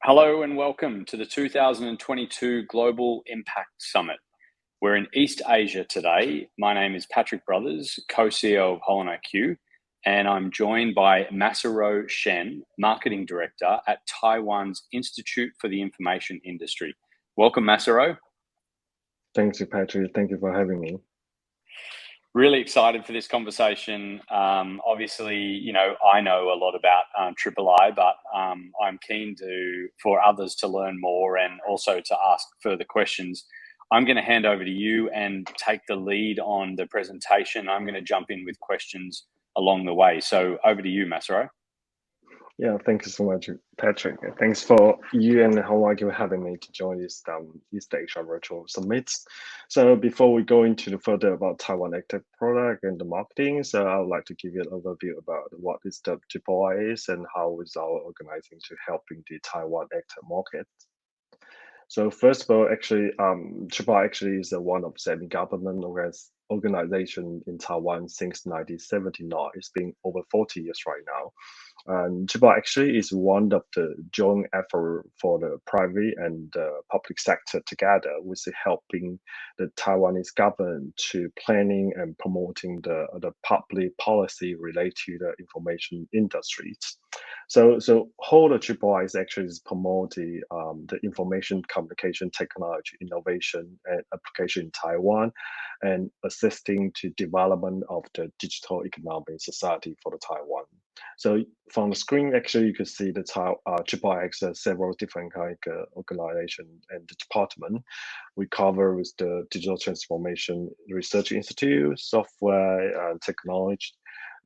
Hello and welcome to the 2022 Global Impact Summit. We're in East Asia today. My name is Patrick Brothers, co-CEO of HolonIQ, and I'm joined by Massarow Shen, Marketing Director at Taiwan's Institute for the Information Industry. Welcome, Massarow. Thank you, Patrick. Thank you for having me. Really excited for this conversation. Obviously, I know a lot about III, but I'm keen for others to learn more and also to ask further questions. I'm going to hand over to you and take the lead on the presentation. I'm going to jump in with questions along the way. So over to you, Massarow. Yeah, thank you so much, Patrick. Thanks for you and HolonIQ having me to join this East Asia Virtual Summit. So before we go into the further about Taiwan EdTech product and the marketing, so I would like to give you an overview about what is the III is and how is our organizing to helping the Taiwan EdTech market. So first of all, actually, III actually is one of semi-government organization in Taiwan since 1979. It's been over 40 years right now. And III actually is one of the joint effort for the private and public sector together, with helping the Taiwanese government to planning and promoting the public policy related to the information industries. So whole the III is actually promote the information communication technology innovation and application in Taiwan, and assisting to development of the digital economic society for the Taiwan. So from the screen, actually, you can see the III has several different kind of organization and department. We cover with the Digital Transformation Research Institute, software and technology,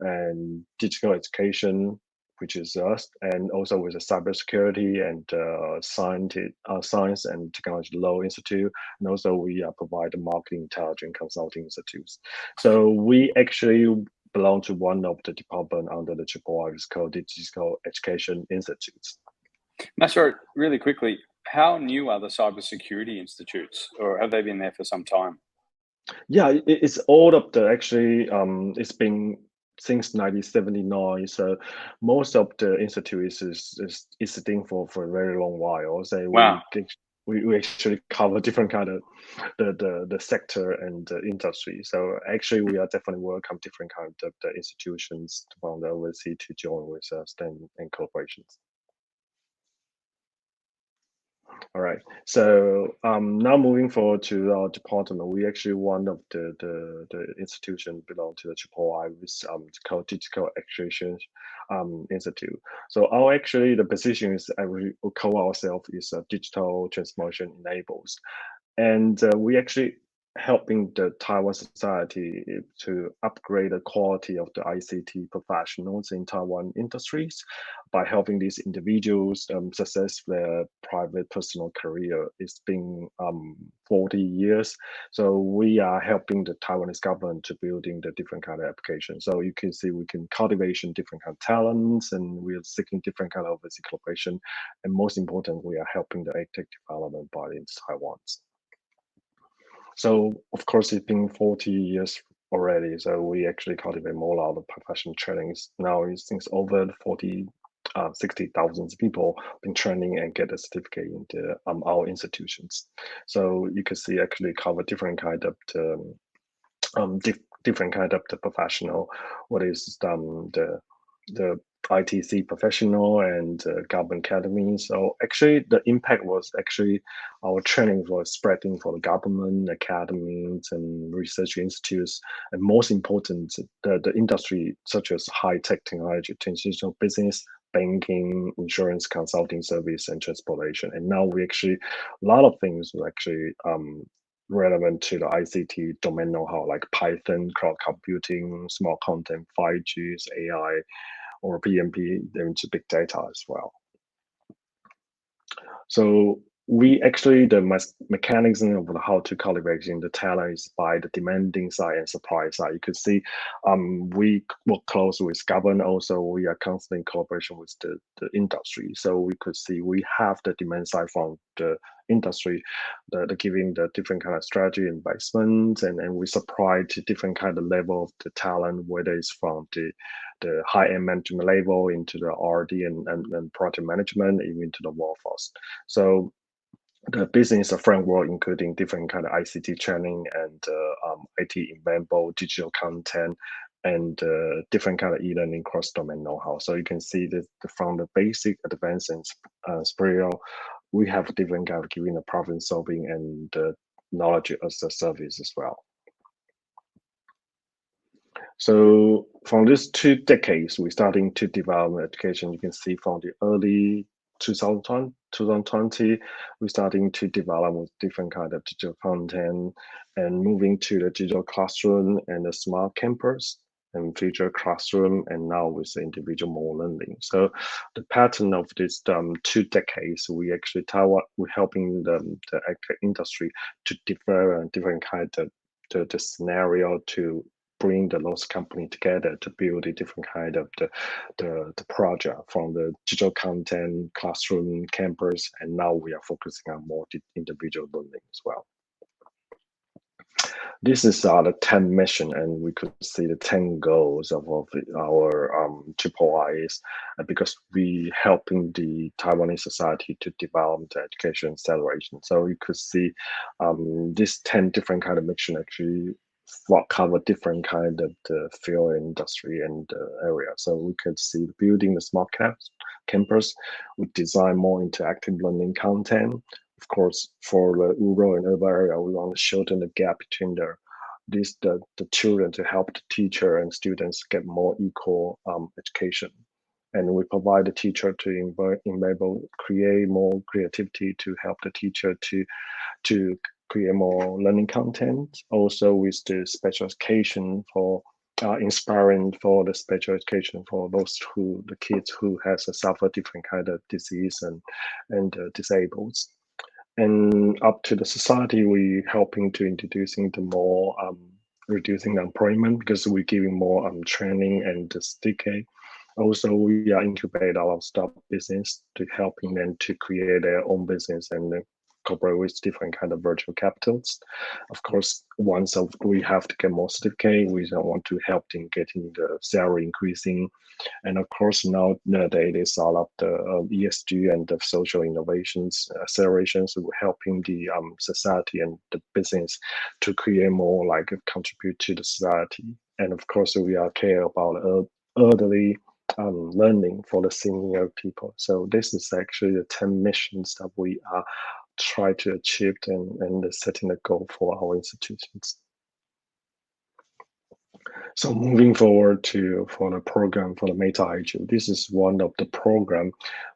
and digital education, which is us, and also with the cybersecurity and science and technology law institute, and also we provide the marketing intelligence consulting institutes. So we actually belong to one of the department under the III, is called Digital Education Institutes. Massarow, really quickly, how new are the cybersecurity institutes, or have they been there for some time? Yeah, it's all of the actually. It's been since 1979. So most of the institute is sitting for a very long while. So wow. We actually cover different kind of the sector and the industry. So actually, we are definitely welcome different kind of the institutions from the overseas to join with us and corporations. All right. So now moving forward to our department, we actually one of the institution belong to the III, with called Digital Education Institute. So our actually the position is we call ourselves is digital transformation enables, and we actually helping the Taiwan society to upgrade the quality of the ICT professionals in Taiwan industries by helping these individuals success their private personal career. It's been 40 years. So we are helping the Taiwanese government to building the different kind of applications. So you can see we can cultivation different kind of talents, and we are seeking different kind of overseas collaboration. And most important, we are helping the EdTech development by in Taiwan. So of course, it's been 40 years already. So we actually cultivate more out of professional trainings. Now it's since over 60,000 people been training and get a certificate into our institutions. So you can see actually cover different kind of different kind of the professional. What is the ITC professional and government academy. So actually the impact was actually our training was spreading for the government academies and research institutes, and most important, the industry such as high-tech technology, transitional business, banking, insurance, consulting service, and transportation. And now we actually, a lot of things are actually relevant to the ICT domain know-how, like Python, cloud computing, smart content, 5G, AI, or PMP, into big data as well. So we actually, the mechanism of how to cultivating the talent is by the demanding side and supply side. You could see we work close with government. Also, we are constantly in cooperation with the industry. So we could see we have the demand side from the industry, the giving the different kind of strategy investment, and we supply to different kind of level of the talent, whether it's from the the high-end management level into the R&D and project management, even to the workforce. So the business framework, including different kind of ICT training and IT enabled digital content and different kind of e-learning cross-domain know-how. So you can see that from the basic, advanced, and spiral, we have different kind of giving the problem solving and knowledge as a service as well. So from these 2 decades, we're starting to develop education. You can see from the early 2020, we're starting to develop with different kind of digital content and moving to the digital classroom and the smart campus and future classroom, and now with the individual more learning. So the pattern of this 2 decades, we actually we're helping the industry to develop different kind of the scenario to bring the local company together to build a different kind of the project from the digital content, classroom, campus, and now we are focusing on more individual learning as well. This is the 10 mission, and we could see the 10 goals of our triple I's, because we helping the Taiwanese society to develop the education acceleration. So you could see these 10 different kind of mission actually cover different kind of the field, industry, and area. So we could see building the smart campus. We design more interactive learning content. Of course, for the rural and urban area, we want to shorten the gap between the children to help the teacher and students get more equal education. And we provide the teacher to enable, create more creativity to help the teacher to create more learning content. Also with the special education for inspiring for the special education for the kids who has suffer different kind of disease and disabled. And up to the society, we helping to introducing the more reducing the employment, because we're giving more training and sticky. Also, we are incubate our startup business to helping them to create their own business and cooperate with different kind of virtual capitals. Of course, once we have to get more certificate, we want to help in getting the salary increasing. And of course, nowadays it's all of the ESG and the social innovations accelerations. We're helping the society and the business to create more like contribute to the society. And of course, we are care about elderly learning for the senior people. So this is actually the 10 missions that we are try to achieve and setting a goal for our institutions. So moving forward for the program for the METAEDU, this is one of the program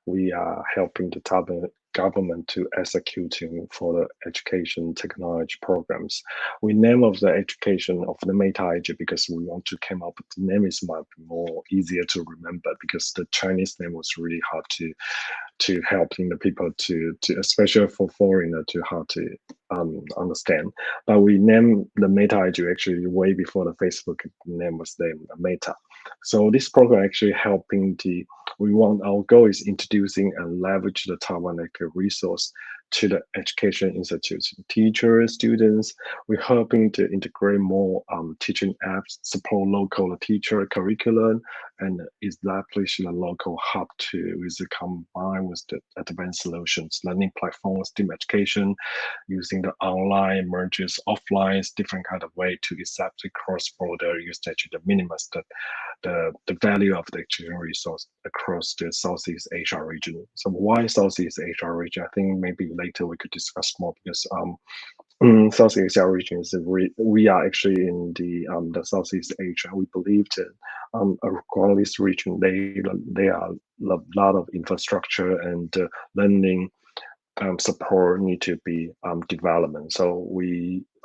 we are helping the Taiwan government to executing for the education technology programs. We name of the education of the METAEDU because we want to come up with the name is might be more easier to remember, because the Chinese name was really hard to helping the people to especially for foreigner to how to understand. But we named the METAEDU actually way before the Facebook name was named Meta. So this program actually helping our goal is introducing and leverage the Taiwan resource to the education institution, teachers, students. We're helping to integrate more teaching apps, support local teacher curriculum, and establish a local hub to combine with the advanced solutions, learning platforms, STEAM education, using the online merges, offline, different kind of way to establish cross-border usage to minimize the value of the education resource across the Southeast Asia region. So why Southeast Asia region? I think maybe later we could discuss more, because Southeast Asia region is we are actually in the Southeast Asia. We believe that around this region they are a lot of infrastructure and learning support need to be development. So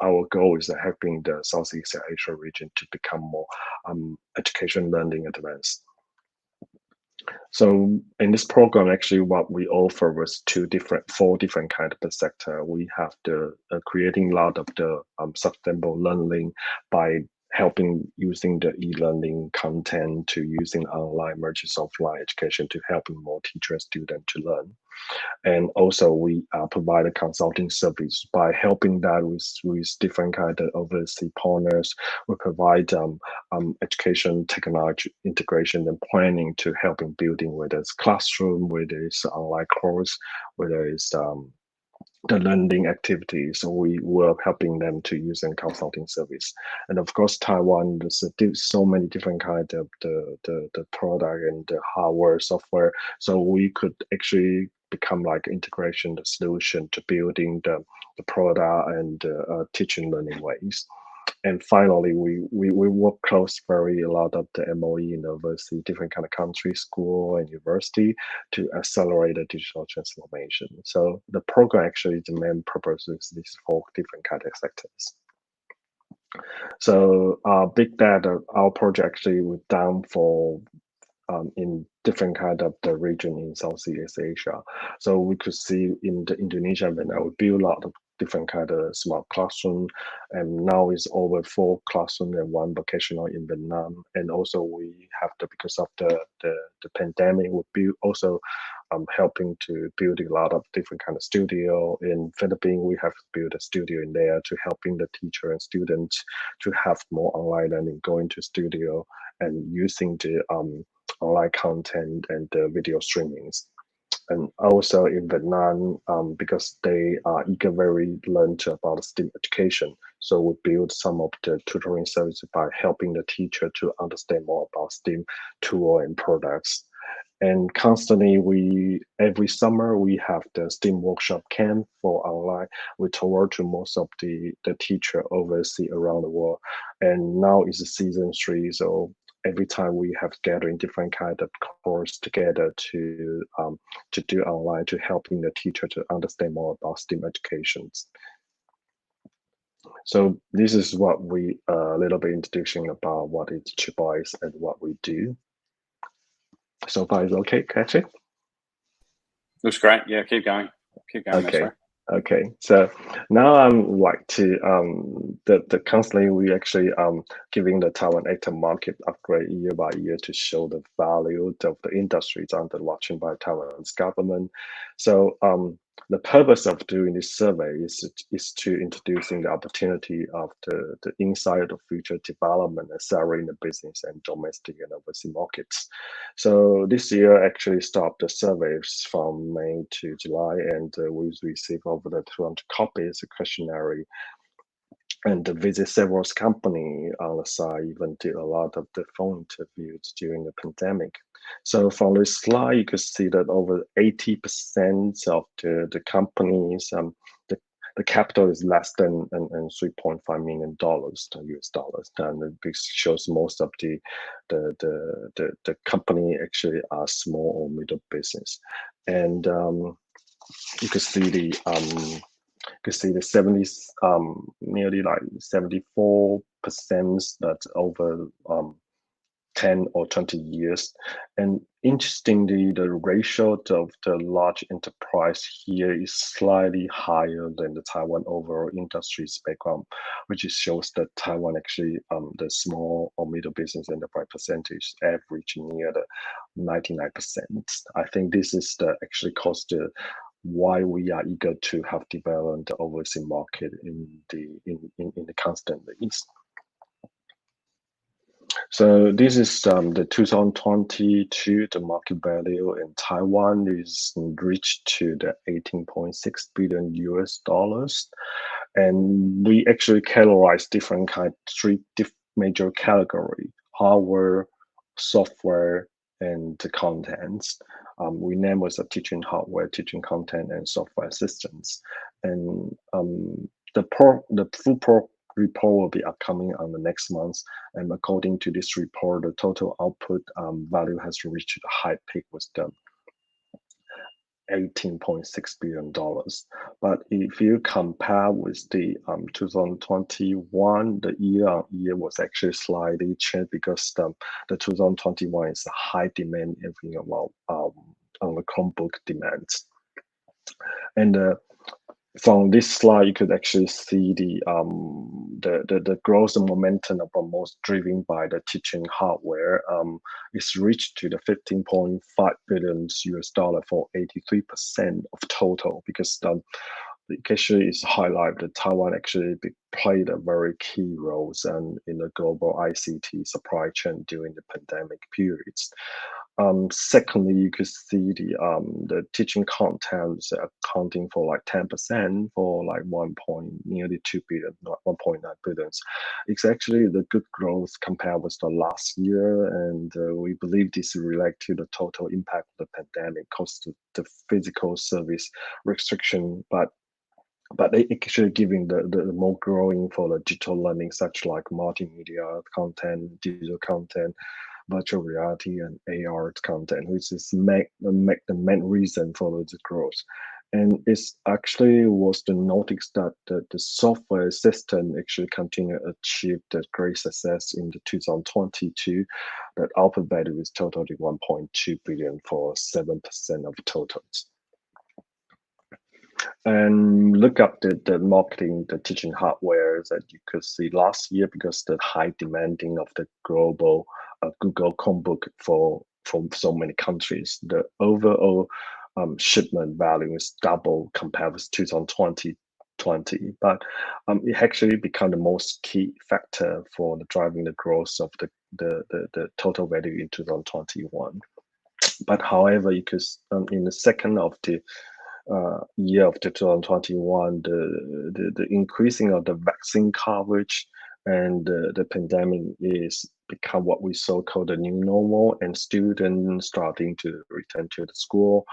our goal is helping the Southeast Asia region to become more education learning advanced. So in this program, actually, what we offer was four different kind of the sector. We have the creating a lot of the sustainable learning by helping using the e-learning content to using online versus offline education to helping more teachers and students to learn. And also we provide a consulting service by helping that with different kind of overseas partners. We provide education technology integration and planning to helping building, whether it's classroom, whether it's online course, whether it's the learning activities. So we were helping them to use a consulting service. And of course, Taiwan, there's so many different kind of the product and the hardware, software. So we could actually become like integration, the solution to building the product and teaching learning ways. And finally, we work close very a lot of the MOE university, different kind of country, school and university to accelerate the digital transformation. So the program actually, the main purpose is these 4 different kind of sectors. So big data, our project actually was down for in different kind of the region in Southeast Asia. So we could see in the Indonesia, when we build a lot of different kind of smart classroom, and now it's over 4 classroom and 1 vocational in Vietnam. And also we have because of the pandemic, we build also helping to build a lot of different kind of studio. In Philippines, we have built a studio in there to helping the teacher and students to have more online learning, going to studio and using the online content and the video streamings. And also in Vietnam, because they are eager very learned about STEAM education. So we build some of the tutoring services by helping the teacher to understand more about STEAM tool and products. And constantly, every summer we have the STEAM workshop camp for online. We tour to most of the teacher overseas around the world. And now is season 3, so every time we have gathering different kind of course together to do online to helping the teacher to understand more about STEAM educations. So this is what we a little bit introduction about what is ChipWise and what we do. So far is okay, Catchy? Looks great. Yeah, keep going. Keep going. Okay. Massarow. Okay, so now I'm like to the constantly we actually giving the Taiwan EdTech market upgrade year by year to show the value of the industries under watching by Taiwan's government. So the purpose of doing this survey is to introducing the opportunity of the insight of future development, accelerating the business and domestic and overseas markets. So this year actually stopped the surveys from May to July, and we received over the 200 copies of questionnaire and visit several companies on the side, even did a lot of the phone interviews during the pandemic. So from this slide, you can see that over 80% of the companies, the capital is less than $3.5 million US dollars, and this shows most of the company actually are small or middle business, and you can see the 70 nearly like 74% that's over 10 or 20 years. And interestingly, the ratio of the large enterprise here is slightly higher than the Taiwan overall industry background, which shows that Taiwan actually, the small or middle business enterprise percentage average near the 99%. I think this is the actually cause the why we are eager to have developed the overseas market in the constantly. So this is the 2022, the market value in Taiwan is reached to the 18.6 billion US dollars. And we actually categorize different kind, 3 major category: hardware, software, and the contents. We name as a teaching hardware, teaching content, and software systems. And the full report will be upcoming on the next month. And according to this report, the total output value has reached a high peak with the $18.6 billion. But if you compare with the 2021, the year-on-year was actually slightly changed because the 2021 is a high demand on the Chromebook demands. And from this slide, you could actually see the growth and momentum of almost driven by the teaching hardware is reached to the 15.5 billion US dollar for 83% of total, because actually is highlight that Taiwan actually played a very key role in the global ICT supply chain during the pandemic periods. Secondly, you could see the teaching content accounting for like 10% for like nearly 2 billion, not 1.9 billion. It's actually the good growth compared with the last year, and we believe this relate to the total impact of the pandemic caused the physical service restriction, but they actually giving the more growing for the digital learning, such like multimedia content, digital content, virtual reality, and AR content, which is make the main reason for the growth. And it's actually was to notice that the software system actually continue to achieve the great success in the 2022, that output value is totally 1.2 billion for 7% of totals. And look up the marketing, the teaching hardware that you could see last year, because the high demanding of the global Google Chromebook from so many countries, the overall shipment value is double compared with 2020. But it actually become the most key factor for driving the growth of the total value in 2021. But however, you could in the second of the year of 2021, the increasing of the vaccine coverage and the pandemic is become what we so-called the new normal, and students starting to return to the school.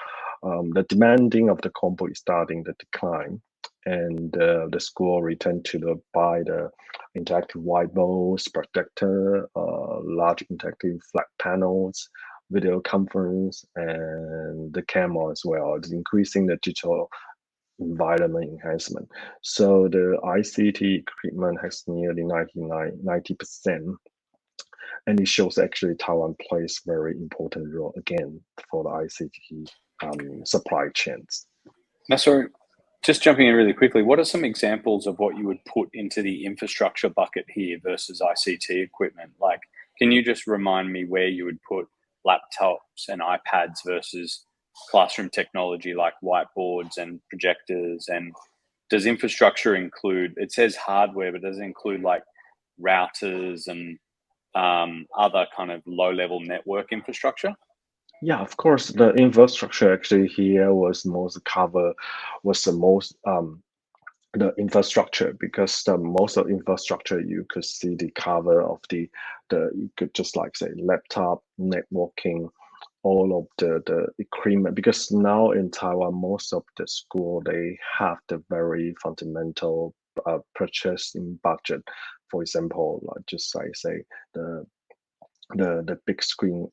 The demanding of the Chromebook is starting to decline, and the school returned to buy the interactive whiteboards, projector, large interactive flat panels, video conference, and the camera as well. It's increasing the digital environment enhancement. So the ICT equipment has nearly 90%. And it shows actually Taiwan plays very important role again for the ICT supply chains. Massarow, just jumping in really quickly, what are some examples of what you would put into the infrastructure bucket here versus ICT equipment? Like, can you just remind me where you would put laptops and iPads versus classroom technology like whiteboards and projectors? And does infrastructure include, it says hardware, but does it include like routers and other kind of low-level network infrastructure? Yeah, of course, the infrastructure actually here was the most the infrastructure, because the most of infrastructure you could see the cover of the you could just like say laptop, networking, all of the equipment, because now in Taiwan most of the school they have the very fundamental purchasing budget. For example, like just like say the big screen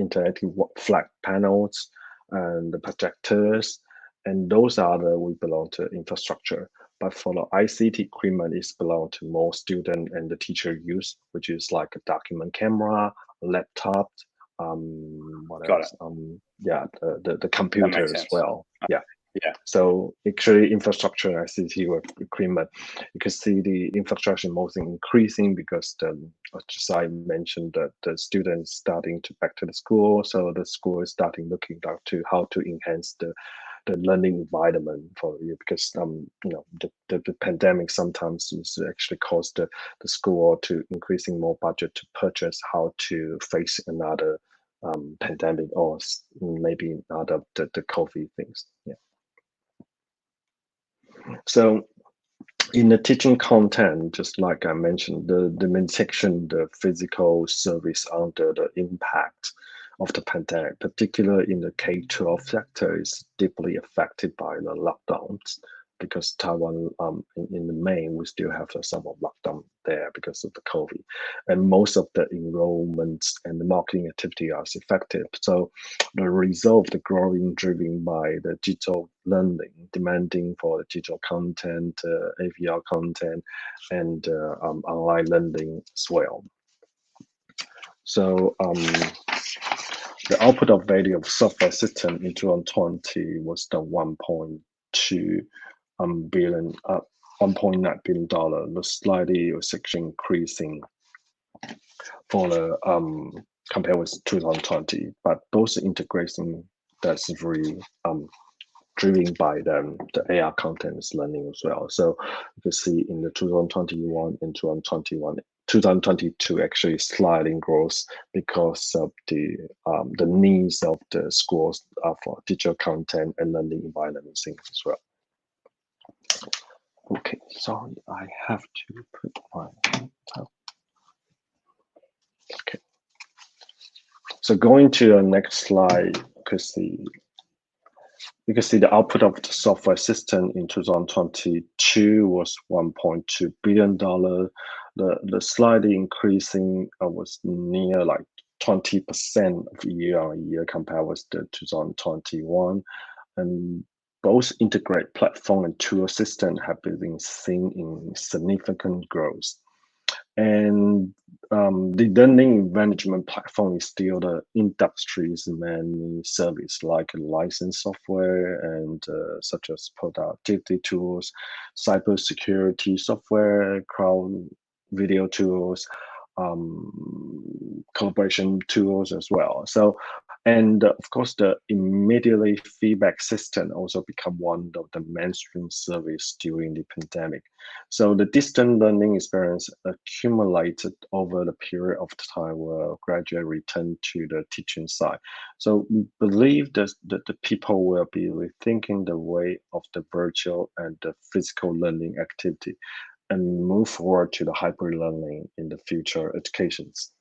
interactive flat panels and the projectors, and those are we belong to infrastructure. But for the ICT equipment, it's belong to more student and the teacher use, which is like a document camera, laptop, what Got else? it. Yeah, the computer as well. Yeah. Yeah. So actually, infrastructure and ICT equipment, you can see the infrastructure mostly increasing because just I mentioned that the students starting to back to the school, so the school is starting looking back to how to enhance the learning environment for you, because you know the pandemic sometimes is actually caused the school to increasing more budget to purchase how to face another pandemic, or maybe not the COVID things. Yeah. So in the teaching content, just like I mentioned, the main section, the physical service under the impact of the pandemic, particularly in the K-12 sector, is deeply affected by the lockdowns, because Taiwan, in the main, we still have some lockdown there because of the COVID, and most of the enrollments and the marketing activity are affected. So the result, the growing driven by the digital learning, demanding for the digital content, AVR content, and online learning as well. So the output of value of software system in 2020 was the 1.2 billion, $1.9 billion. The slightly was actually increasing for the compared with 2020, but those integration that's really driven by the AR content learning as well. So you can see in the 2021 and 2022 actually sliding growth because of the needs of the schools for digital content and learning environment things as well. Okay, sorry, I have to put my okay. So going to the next slide, you can see the output of the software system in 2022 was $1.2 billion. The slightly increasing was near like 20% of year-on-year compared with the 2021. And both integrated platform and tool system have been seen in significant growth. And the learning management platform is still the industry's main service, like licensed software and such as productivity tools, cybersecurity software, cloud video tools, collaboration tools as well. So, and of course, the immediately feedback system also become one of the mainstream service during the pandemic. So the distant learning experience accumulated over the period of time will gradually return to the teaching side. So we believe that the people will be rethinking the way of the virtual and the physical learning activity and move forward to the hybrid learning in the future educations.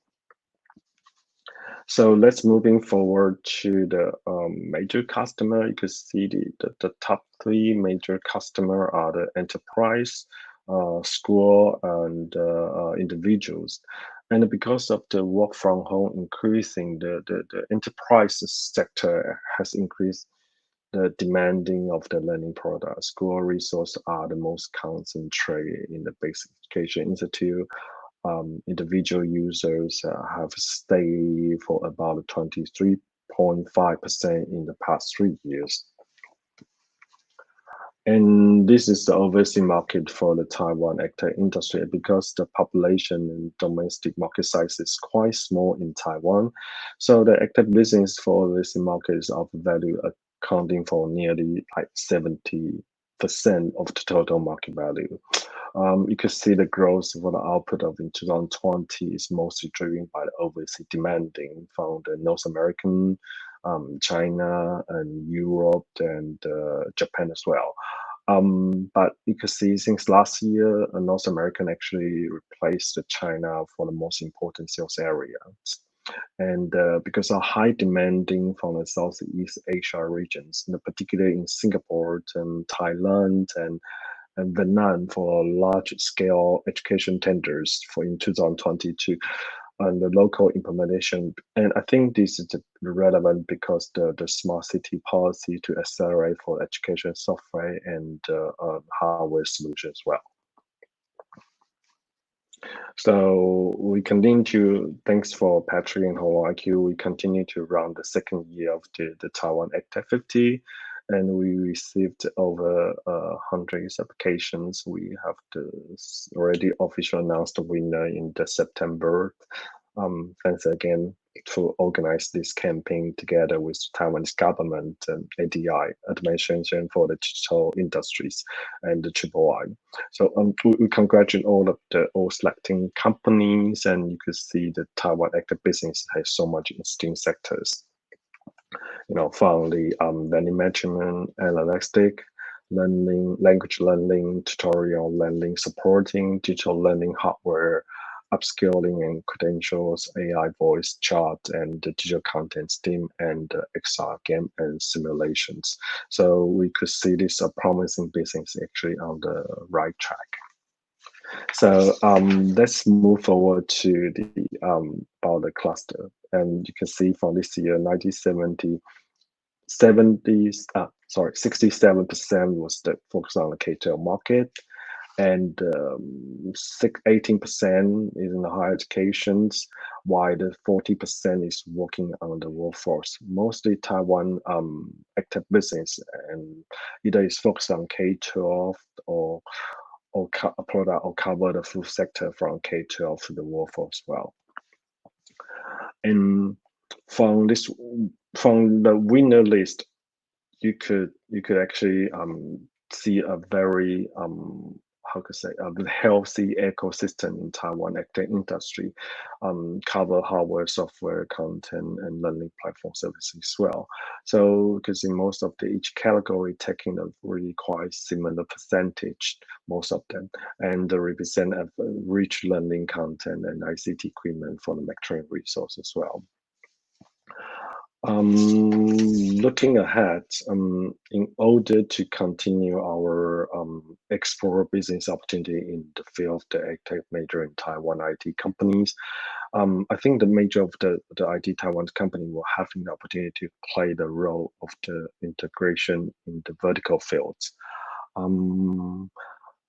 So let's moving forward to the major customer. You can see the top three major customer are the enterprise, school, and individuals. And because of the work from home increasing, the enterprise sector has increased the demanding of the learning product. School resources are the most concentrated in the basic education institute. Individual users have stayed for about 23.5% in the past 3 years. And this is the overseas market for the Taiwan EdTech industry because the population and domestic market size is quite small in Taiwan. So the EdTech business for this market is of value accounting for nearly like 70% of the total market value. You can see the growth for the output of in 2020 is mostly driven by the overseas demanding from the North American, China, and Europe, and Japan as well. But you can see since last year, North American actually replaced China for the most important sales area. And because of high demanding from the Southeast Asia regions, particularly in Singapore and Thailand and Vietnam for large-scale education tenders for in 2022 and the local implementation. And I think this is relevant because the smart city policy to accelerate for education software and hardware solution as well. So we continue to, thanks for Patrick and HolonIQ, we continue to run the second year of the Taiwan EdTech 50. And we received over 100 applications. We have already officially announced the winner in the September. Thanks again to organize this campaign together with Taiwanese government and ADI, Administration for the Digital Industries, and the III. So we congratulate all selecting companies, and you can see the Taiwan EdTech business has so much interesting sectors. From the learning management, analytic, learning, language learning, tutorial learning, supporting digital learning hardware, upskilling and credentials, AI voice chat, and the digital content STEAM, and XR game and simulations. So we could see this a promising business actually on the right track. So let's move forward to the about the cluster, and you can see from this year, 67% was the focus on the K-12 market, and 18% is in the higher educations, while the 40% is working on the workforce. Mostly Taiwan active business, and either is focused on K-12 or product or cover the full sector from K-12 to the workforce as well. And from the winner list, you could actually see a very how to say a healthy ecosystem in Taiwan EdTech industry, cover hardware, software, content, and learning platform services as well. So because in most of each category taking a really quite similar percentage, most of them, and they represent a rich learning content and ICT equipment for the lecturing resource as well. Looking ahead, in order to continue our explore business opportunity in the field of the EdTech major in Taiwan IT companies, I think the major of the IT Taiwan company will have the opportunity to play the role of the integration in the vertical fields.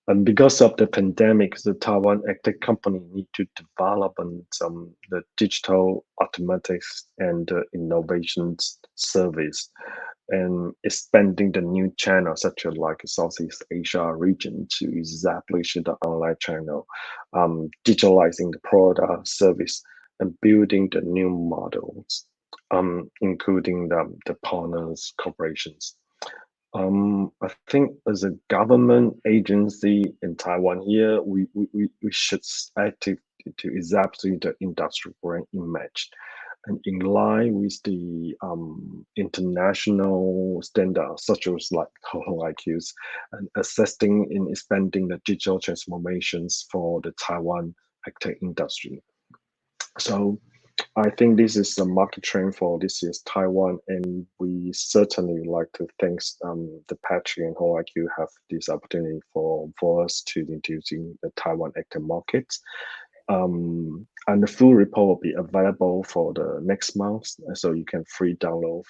And because of the pandemic, the Taiwan EdTech company need to develop the digital automatics and innovations service, and expanding the new channel such as like Southeast Asia region to establish the online channel, digitalizing the product service and building the new models, including the partners corporations. I think as a government agency in Taiwan here, we should active to establish the industry brand image and in line with the international standards such as like HolonIQs and assisting in expanding the digital transformations for the Taiwan tech industry. So I think this is the market trend for this year's Taiwan, and we certainly like to thank the Patrick and HolonIQ have this opportunity for us to introducing the Taiwan active markets. And the full report will be available for the next month, so you can free download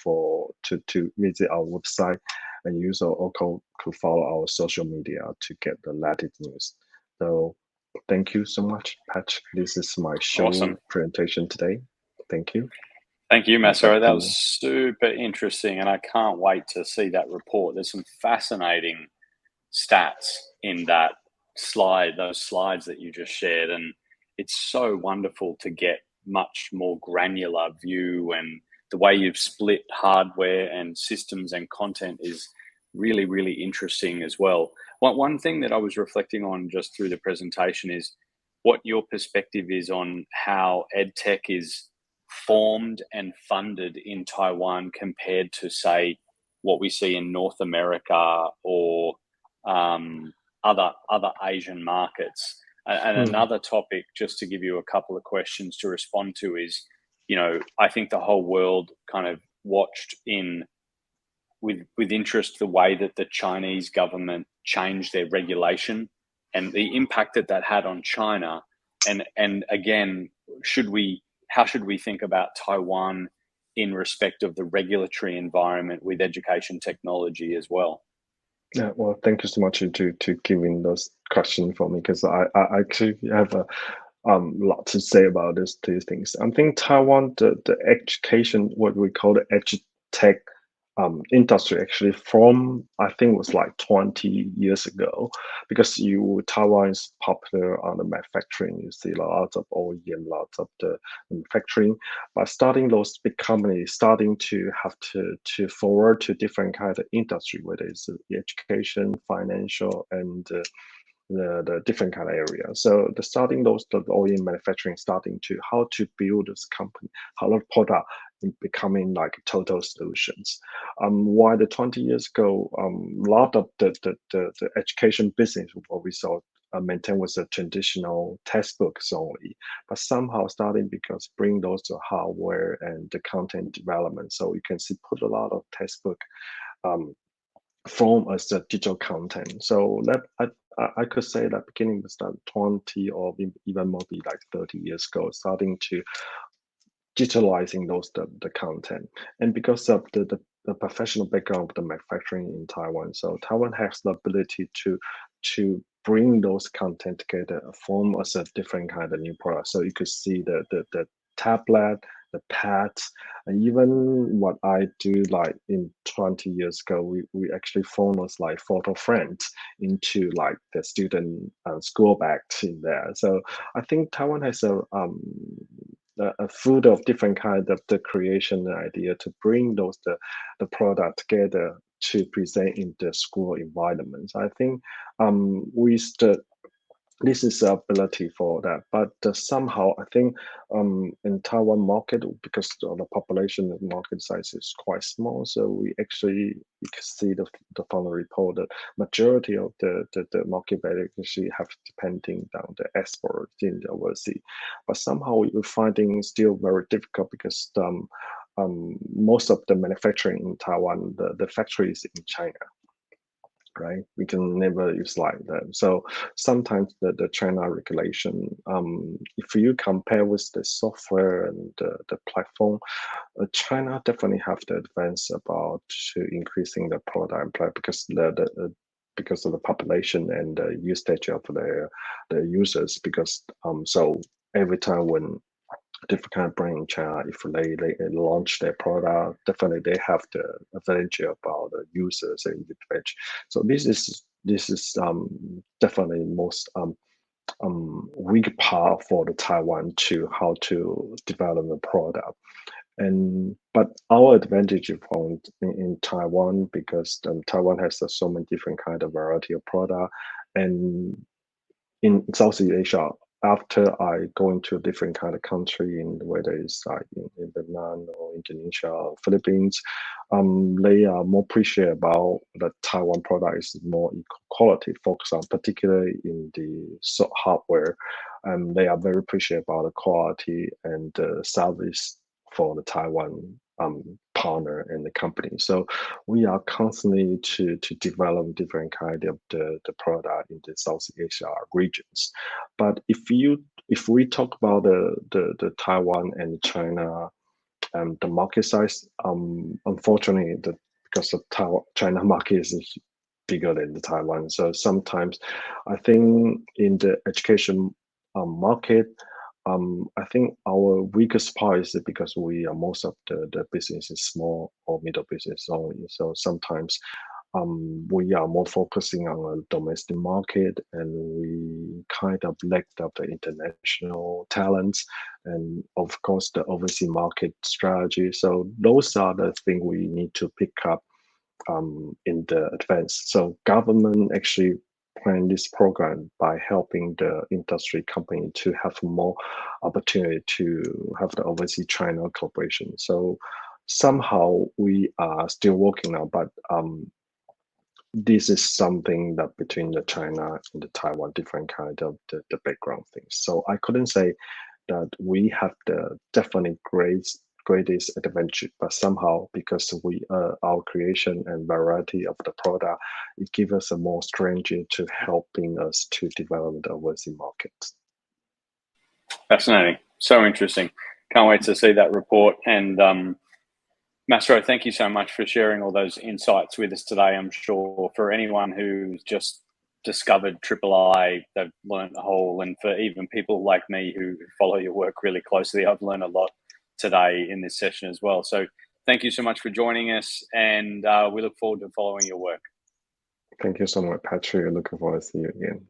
to visit our website, and you also could follow our social media to get the latest news. So thank you so much, Patrick. This is my show presentation today. Thank you. Thank you, Massarow. That was super interesting, and I can't wait to see that report. There's some fascinating stats in that slide, those slides that you just shared, and it's so wonderful to get much more granular view, and the way you've split hardware and systems and content is really, really interesting as well. One thing that I was reflecting on just through the presentation is what your perspective is on how EdTech is formed and funded in Taiwan compared to, say, what we see in North America or other Asian markets. And another topic, just to give you a couple of questions to respond to, is, you know, I think the whole world kind of watched with interest the way that the Chinese government changed their regulation and the impact that had on China. And again, how should we think about Taiwan in respect of the regulatory environment with education technology as well? Yeah, well, thank you so much to giving those questions for me, because I actually have a lot to say about these two things. I think Taiwan, the education, what we call the EdTech industry, actually from, I think it was like 20 years ago, because Taiwan is popular on the manufacturing. You see lots of OEM, lots of the manufacturing, but starting those big companies starting to have to forward to different kinds of industry, whether it's the education, financial, and the different kind of areas. So the OEM manufacturing starting to how to build this company, how to product becoming like total solutions. While the 20 years ago, a lot of the education business, what we saw maintain was a traditional textbooks only, but somehow starting because bring those to hardware and the content development. So you can see put a lot of textbook form as the digital content. So that I could say that beginning to start 20 or even maybe like 30 years ago, starting to digitalizing the content. And because of the professional background of the manufacturing in Taiwan, so Taiwan has the ability to bring those content together, form as a different kind of new product. So you could see the tablet, the pads, and even what I do like in 20 years ago, we actually form us like photo frames into like the student school bags in there. So I think Taiwan has a food of different kind of the creation idea to bring those the product together to present in the school environments. I think we stood this is the ability for that, but somehow I think in Taiwan market, because the population and market size is quite small, so we actually you can see the final report that majority of the market value actually have depending on the export in the overseas, but somehow we're finding still very difficult because most of the manufacturing in Taiwan, the factories in China, right? We can never use like that. So sometimes the China regulation, if you compare with the software and the platform, China definitely have the advance about to increasing the product and play because of the population and the usage of the users. Because so every time when different kind of brand in China, if they launch their product, definitely they have the advantage about the users and advantage. So this is definitely most weak part for the Taiwan to how to develop the product. And but our advantage in Taiwan, because Taiwan has so many different kind of variety of product, and in Southeast Asia, after I go into a different kind of country, in whether it's like in Vietnam or Indonesia or Philippines, they are more appreciate about the Taiwan product is more equal quality, focus on particularly in the hardware. They are very appreciative about the quality and the service for the Taiwan partner and the company. So we are constantly to develop different kind of the product in the Southeast Asia regions. But if we talk about the Taiwan and China, the market size, unfortunately, because the China market is bigger than the Taiwan. So sometimes I think in the education market, I think our weakest part is because we are most of the business is small or middle business only. So sometimes we are more focusing on a domestic market, and we kind of lacked of the international talents, and of course the overseas market strategy. So those are the things we need to pick up in the advance. So government actually plan this program by helping the industry company to have more opportunity to have the overseas China cooperation. So somehow we are still working on, but this is something that between the China and the Taiwan, different kind of the background things. So I couldn't say that we have the definitely greatest advantage, but somehow because we our creation and variety of the product, it gives us a more strength to helping us to develop the overseas markets. Fascinating. So interesting. Can't wait to see that report. And Massarow, thank you so much for sharing all those insights with us today. I'm sure for anyone who's just discovered III, they've learned a whole, and for even people like me who follow your work really closely, I've learned a lot today in this session as well. So thank you so much for joining us, and we look forward to following your work. Thank you so much, Patrick. Looking forward to see you again.